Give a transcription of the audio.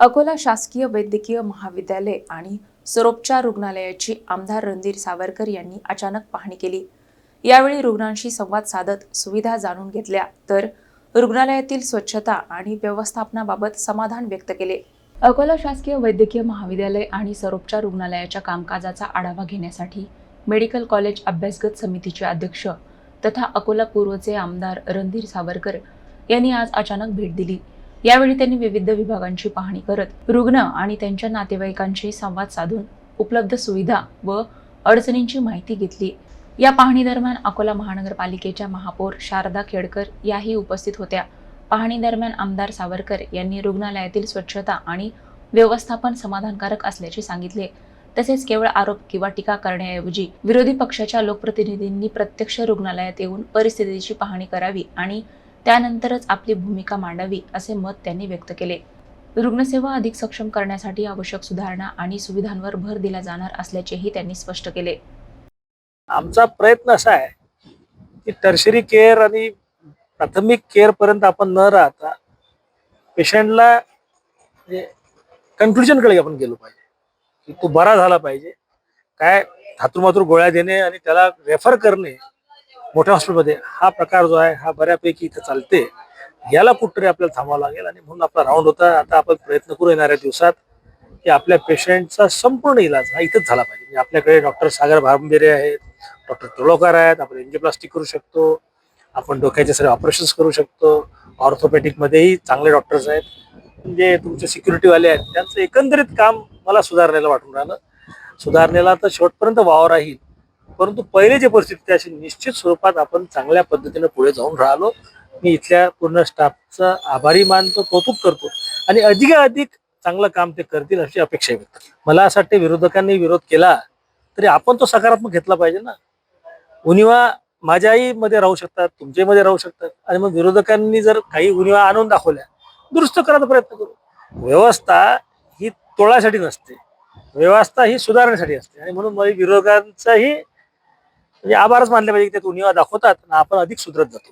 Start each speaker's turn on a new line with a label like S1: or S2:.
S1: अकोला शासकीय वैद्यकीय महाविद्यालय आणि सरोपचार रुग्णालयाची आमदार रणधीर सावरकर यांनी अचानक पाहणी केली। यावेळी रुग्णांशी संवाद साधत सुविधा जाणून घेतल्या तर रुग्णालयातील स्वच्छता आणि व्यवस्थापनाबाबत समाधान व्यक्त केले। अकोला शासकीय वैद्यकीय महाविद्यालय आणि सरोपचार रुग्णालयाच्या कामकाजाचा आढावा घेण्यासाठी मेडिकल कॉलेज अभ्यासगट समितीचे अध्यक्ष तथा अकोला पूर्वचे आमदार रणधीर सावरकर यांनी आज अचानक भेट दिली। यावेळी त्यांनी विविध विभागांची पाहणी करत रुग्ण आणि त्यांच्या नातेवाईकांशी संवाद साधून उपलब्ध सुविधा व अडचणींची माहिती घेतली। या पाहणी दरम्यान अकोला महानगरपालिकेच्या महापौर शारदा खेडकर याही उपस्थित होत्या। पाहणी दरम्यान आमदार सावरकर यांनी रुग्णालयातील स्वच्छता आणि व्यवस्थापन समाधानकारक असल्याचे सांगितले। तसेच केवळ आरोप किंवा टीका करण्याऐवजी विरोधी पक्षाच्या लोकप्रतिनिधींनी प्रत्यक्ष रुग्णालयात येऊन परिस्थितीची पाहणी करावी आणि त्यानंतरच आपली भूमिका मांडावी असे मत त्यांनी व्यक्त केले। रुग्णसेवा अधिक सक्षम करण्यासाठी आवश्यक सुधारणा आणि सुविधांवर भर दिला जाणार असल्याचेही त्यांनी स्पष्ट केले।
S2: आमचा प्रयत्न असा आहे की टर्शरी केअर आणि प्राथमिक केअर पर्यंत आपण न राहता पेशंटला कन्क्लुजनकडे आपण गेलो पाहिजे की तो बरा झाला पाहिजे। काय धातुमातूर गोळ्या देणे आणि त्याला रेफर करणे मोठ्या हॉस्पिटलमध्ये हा प्रकार जो आहे हा बऱ्यापैकी इथं चालते। याला कुठतरी आपल्याला थांबावं लागेल आणि म्हणून आपला राऊंड होता। आता आपण प्रयत्न करू येणाऱ्या दिवसात की आपल्या पेशंटचा संपूर्ण इलाज हा इथंच झाला पाहिजे। म्हणजे आपल्याकडे डॉक्टर सागर भांबेरे आहेत, डॉक्टर तोलोकर आहेत, आपण एंजिओप्लास्टी करू शकतो, आपण डोक्याचे सर्व ऑपरेशन्स करू शकतो, ऑर्थोपेडिक मध्येही चांगले डॉक्टर्स आहेत, म्हणजे तुमचे सिक्युरिटीवाले आहेत, त्यांचं एकंदरीत काम मला सुधारण्याला वाटून राहिलं। सुधारणेला तर शेवटपर्यंत वाव राहील, परंतु पहिले जे परिस्थिती अशी निश्चित स्वरूपात आपण चांगल्या पद्धतीने पुढे जाऊन राहिलो। मी इथल्या पूर्ण स्टाफचा आभारी मानतो, कौतुक करतो आणि अधिकाधिक चांगलं काम ते करतील अशी अपेक्षा व्यक्त करतो। मला असं वाटतं विरोधकांनी विरोध केला तरी आपण तो सकारात्मक घेतला पाहिजे ना। उणिवा माझ्याही मध्ये राहू शकतात, तुमच्याही मध्ये राहू शकतात आणि मग विरोधकांनी जर काही उणिवा आणून दाखवल्या दुरुस्त करायचा प्रयत्न करू। व्यवस्था ही तोळासाठी नसते, व्यवस्था ही सुधारण्यासाठी असते आणि म्हणून मला विरोधकांचाही म्हणजे आभारच मानले पाहिजे की ते उणिवा दाखवतात आणि आपण अधिक सुधरत जातो।